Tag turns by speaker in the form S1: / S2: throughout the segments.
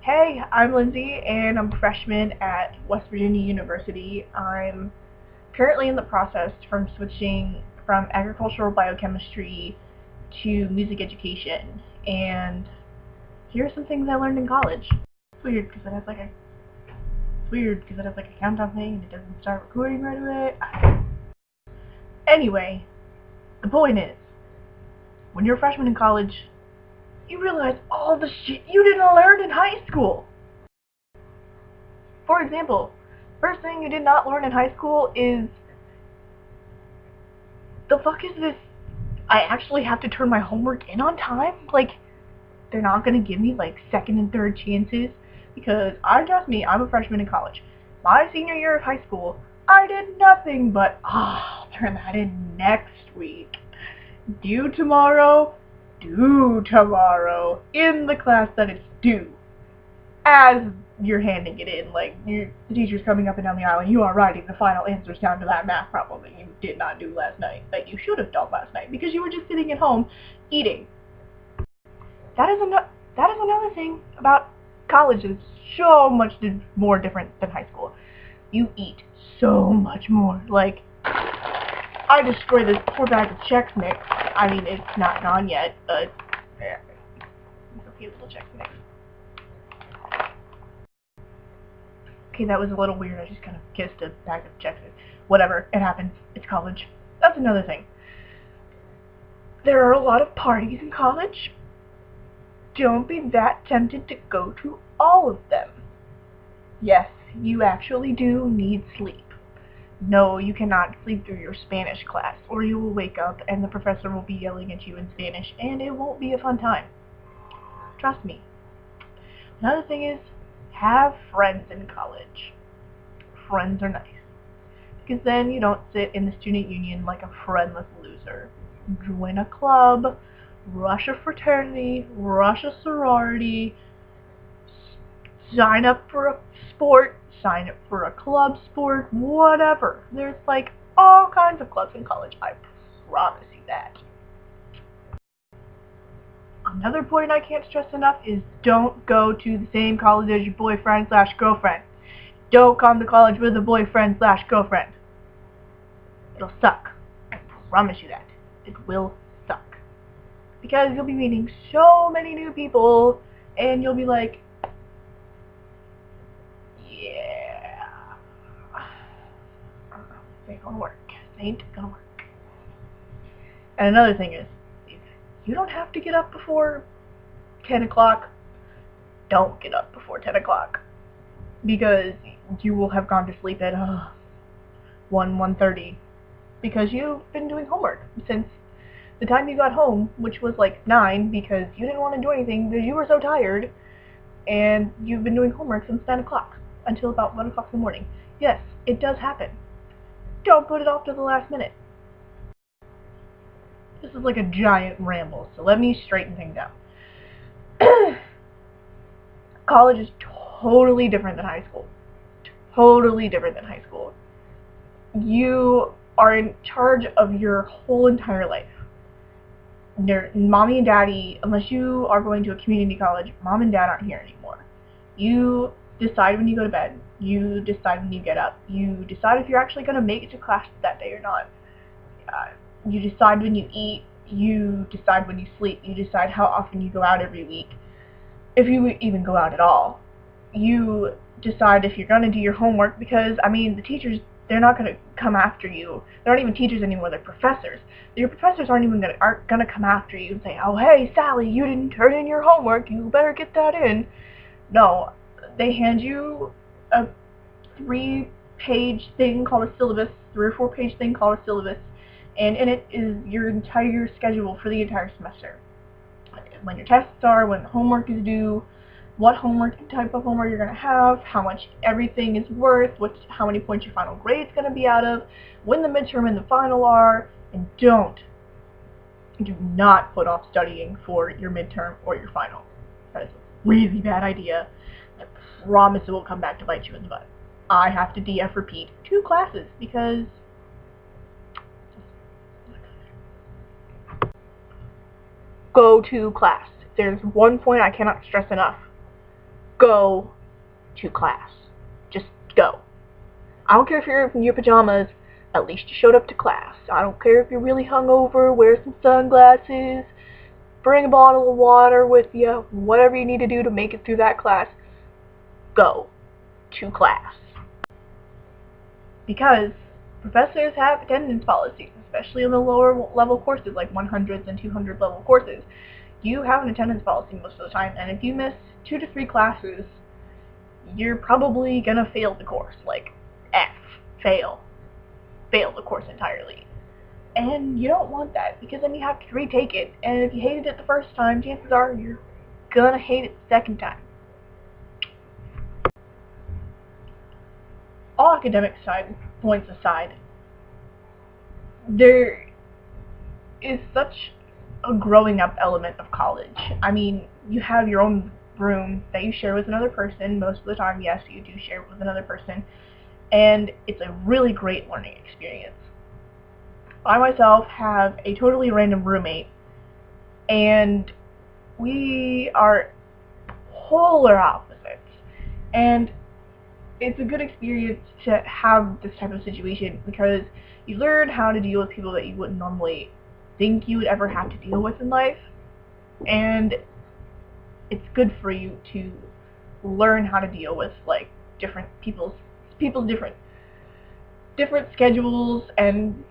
S1: Hey, I'm Lindsay, and I'm a freshman at West Virginia University. I'm currently in the process from switching from agricultural biochemistry to music education, and here are some things I learned in college. It's weird because it has like a countdown thing and it doesn't start recording right away. Anyway, the point is, when you're a freshman in college, you realize all the shit you didn't learn in high school. For example, first thing you did not learn in high school is, the fuck is this? I actually have to turn my homework in on time? Like, they're not gonna give me like second and third chances? Because trust me, I'm a freshman in college. My senior year of high school, I did nothing but, turn that in next week. Due tomorrow, due tomorrow, in the class that it's due. As you're handing it in, like, the teacher's coming up and down the aisle and you are writing the final answers down to that math problem that you did not do last night, that you should have done last night because you were just sitting at home eating. That is another thing about college that's so much more different than high school. You eat so much more. Like, I destroyed this poor bag of Chex Mix. I mean, it's not gone yet, but it's a few little Chex Mix. Okay, that was a little weird. I just kind of kissed a bag of Chex Mix. Whatever, it happens. It's college. That's another thing. There are a lot of parties in college. Don't be that tempted to go to all of them. Yes, you actually do need sleep. No, you cannot sleep through your Spanish class, or you will wake up and the professor will be yelling at you in Spanish, and it won't be a fun time. Trust me. Another thing is, have friends in college. Friends are nice. Because then you don't sit in the student union like a friendless loser. Join a club, rush a fraternity, rush a sorority, sign up for a sport, sign up for a club sport, whatever. There's like all kinds of clubs in college, I promise you that. Another point I can't stress enough is don't go to the same college as your boyfriend/girlfriend. Don't come to college with a boyfriend/girlfriend. It'll suck. I promise you that. It will suck. Because you'll be meeting so many new people, and you'll be like, yeah, it ain't gonna work. It ain't gonna work. And another thing is, if you don't have to get up before 10 o'clock, don't get up before 10 o'clock. Because you will have gone to sleep at 1:30. Because you've been doing homework since the time you got home, which was like 9, because you didn't want to do anything because you were so tired, and you've been doing homework since 9 o'clock until about 1 o'clock in the morning. Yes, it does happen. Don't put it off to the last minute. This is like a giant ramble, so let me straighten things out. College is totally different than high school. Totally different than high school. You are in charge of your whole entire life. Mommy and daddy, unless you are going to a community college, mom and dad aren't here anymore. You decide when you go to bed. You decide when you get up. You decide if you're actually going to make it to class that day or not. You decide when you eat. You decide when you sleep. You decide how often you go out every week, if you even go out at all. You decide if you're going to do your homework, because, I mean, the teachers, they're not going to come after you. They're not even teachers anymore, they're professors. Your professors aren't going to come after you and say, oh, hey, Sally, you didn't turn in your homework, you better get that in. No, they hand you a 3-page thing called a syllabus, 3 or 4-page thing called a syllabus, and in it is your entire schedule for the entire semester. When your tests are, when the homework is due, what type of homework you're going to have, how much everything is worth, how many points your final grade's going to be out of, when the midterm and the final are, and do not put off studying for your midterm or your final. That is a really bad idea. I promise it will come back to bite you in the butt. I have to DF repeat 2 classes because go to class. There's one point I cannot stress enough. go to class. Just go. I don't care if you're in your pajamas, at least you showed up to class. I don't care if you're really hungover, wear some sunglasses, bring a bottle of water with you, whatever you need to do to make it through that class. Go to class. Because professors have attendance policies, especially in the lower level courses, like 100s and 200 level courses. You have an attendance policy most of the time, and if you miss 2 to 3 classes, you're probably gonna fail the course, like F, fail the course entirely. And you don't want that, because then you have to retake it, and if you hated it the first time, chances are you're gonna hate it the second time. All academic points aside, there is such a growing up element of college. I mean, you have your own room that you share with another person. Most of the time, yes, you do share it with another person, and it's a really great learning experience. I myself have a totally random roommate, and we are polar opposites, and it's a good experience to have this type of situation because you learn how to deal with people that you wouldn't normally think you would ever have to deal with in life, and it's good for you to learn how to deal with like different people's different schedules and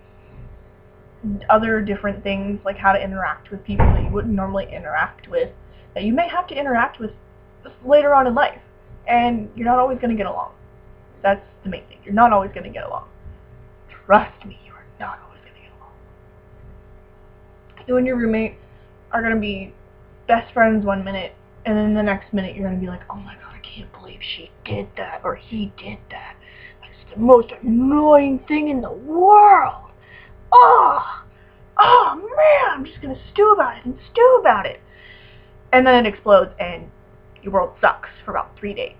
S1: other different things, like how to interact with people that you wouldn't normally interact with, that you may have to interact with later on in life, and you're not always going to get along. That's the main thing. You're not always going to get along. Trust me, you are not always going to get along. You and your roommate are going to be best friends one minute, and then the next minute you're going to be like, oh my god, I can't believe she did that, or he did that. That's the most annoying thing in the world. Oh man, I'm just going to stew about it. And then it explodes, and your world sucks for about 3 days.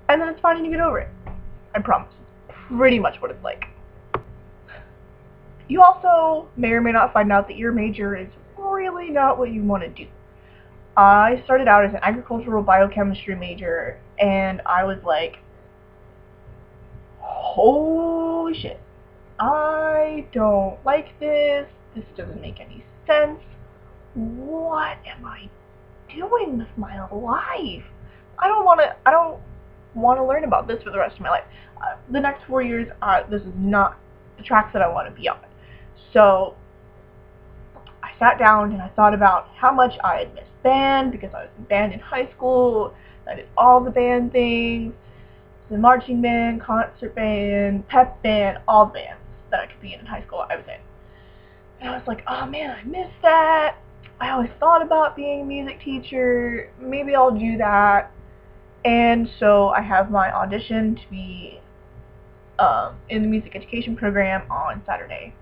S1: And then it's fine and you get over it. I promise. It's pretty much what it's like. You also may or may not find out that your major is really not what you want to do. I started out as an agricultural biochemistry major, and I was like, holy shit, I don't like this. This doesn't make any sense. What am I doing with my life? I don't want to learn about this for the rest of my life. The next 4 years, this is not the tracks that I want to be on. So I sat down and I thought about how much I had missed band, because I was in band in high school. I did all the band things, the marching band, concert band, pep band, all the bands that I could be in high school I was in. And I was like, oh man, I miss that. I always thought about being a music teacher. Maybe I'll do that. And so I have my audition to be in the music education program on Saturday.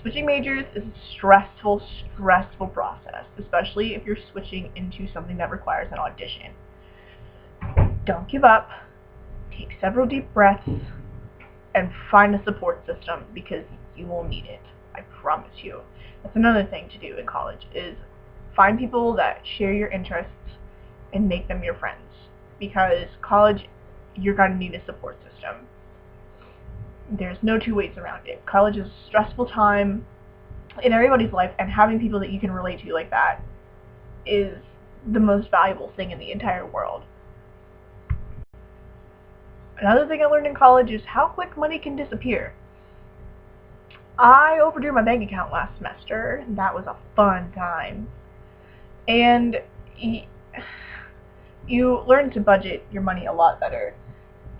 S1: Switching majors is a stressful process, especially if you're switching into something that requires an audition. Don't give up. Take several deep breaths and find a support system, because you will need it. I promise you. That's another thing to do in college, is find people that share your interests and make them your friends. Because college, you're going to need a support system. There's no two ways around it. College is a stressful time in everybody's life, and having people that you can relate to like that is the most valuable thing in the entire world. Another thing I learned in college is how quick money can disappear. I overdrew my bank account last semester. That was a fun time. And you learn to budget your money a lot better.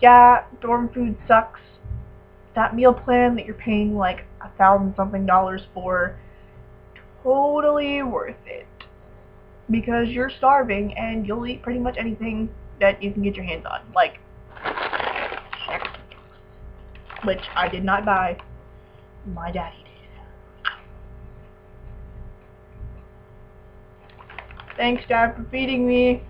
S1: Yeah, dorm food sucks. That meal plan that you're paying like $1,000-something for, totally worth it. Because you're starving and you'll eat pretty much anything that you can get your hands on. Like, which I did not buy. My daddy did. Thanks, Dad, for feeding me.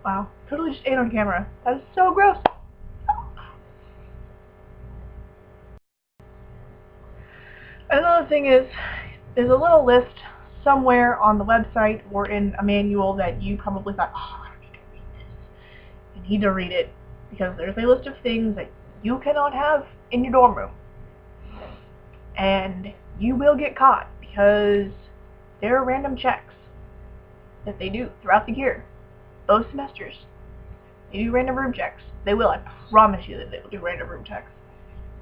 S1: Wow, totally just ate on camera. That is so gross. Another thing is, there's a little list somewhere on the website or in a manual that you probably thought, oh, I don't need to read this. You need to read it because there's a list of things that you cannot have in your dorm room. And you will get caught because there are random checks that they do throughout the year. Both semesters. They do random room checks. They will, I promise you that they will do random room checks.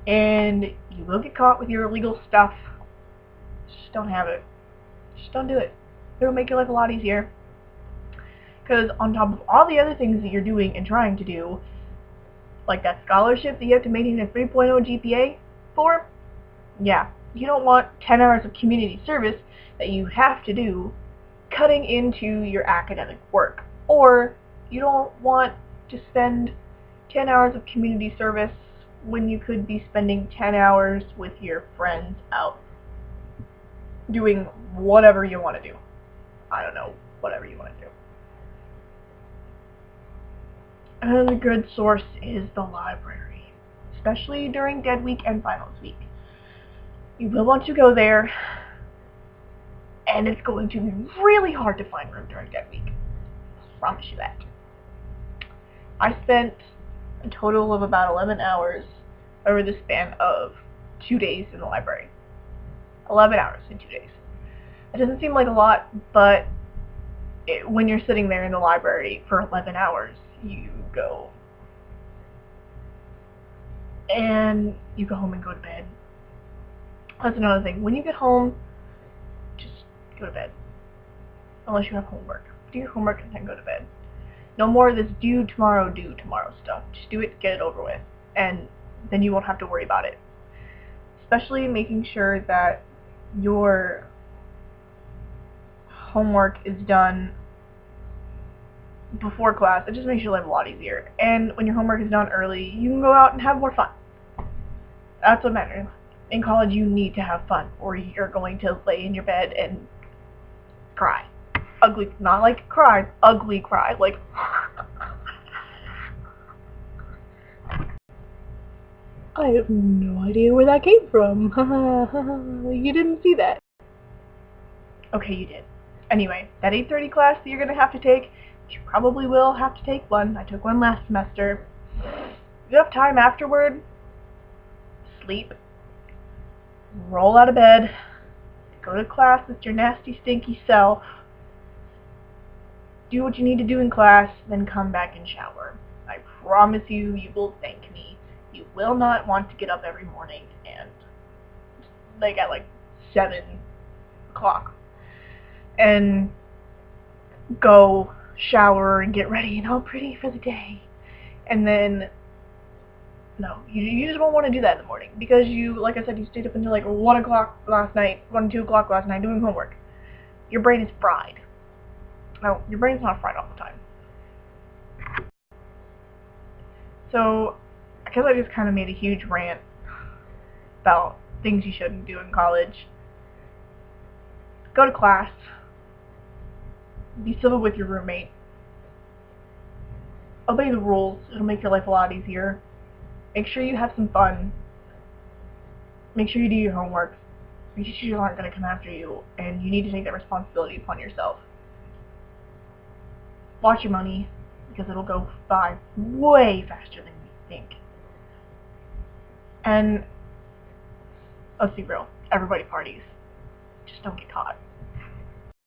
S1: And you will get caught with your illegal stuff. Just don't have it. Just don't do it. It'll make your life a lot easier. Because on top of all the other things that you're doing and trying to do, like that scholarship that you have to maintain a 3.0 GPA for, yeah, you don't want 10 hours of community service that you have to do cutting into your academic work. Or you don't want to spend 10 hours of community service when you could be spending 10 hours with your friends out doing whatever you want to do. I don't know, whatever you want to do. Another good source is the library, especially during dead week and finals week. You will want to go there, and it's going to be really hard to find room during dead week. I promise you that. I spent a total of about 11 hours over the span of 2 days in the library. 11 hours in 2 days. It doesn't seem like a lot, but when you're sitting there in the library for 11 hours, you go home and go to bed. That's another thing. When you get home, just go to bed. Unless you have homework. Do your homework and then go to bed. No more of this do tomorrow stuff. Just do it, get it over with. And then you won't have to worry about it. Especially making sure that your homework is done before class. It just makes your life a lot easier. And when your homework is done early, you can go out and have more fun. That's what matters. In college, you need to have fun, or you're going to lay in your bed and cry. Ugly, not like cry, ugly cry, like I have no idea where that came from. You didn't see that. Okay, you did. Anyway, that 8:30 class that you're going to have to take, you probably will have to take one. I took one last semester. You have time afterward, sleep, roll out of bed, go to class with your nasty, stinky self, do what you need to do in class, then come back and shower. I promise you, you will thank me. You will not want to get up every morning and, like, at like 7 o'clock and go shower and get ready and all pretty for the day. And then, no, you just won't want to do that in the morning because you, like I said, you stayed up until like 1 o'clock last night, 2 o'clock last night doing homework. Your brain is fried. No, your brain's not fried all the time. So, I guess I just kind of made a huge rant about things you shouldn't do in college. Go to class. Be civil with your roommate. Obey the rules. It'll make your life a lot easier. Make sure you have some fun. Make sure you do your homework. Your teachers aren't going to come after you, and you need to take that responsibility upon yourself. Watch your money, because it'll go by way faster than you think. And let's be real, everybody parties. Just don't get caught.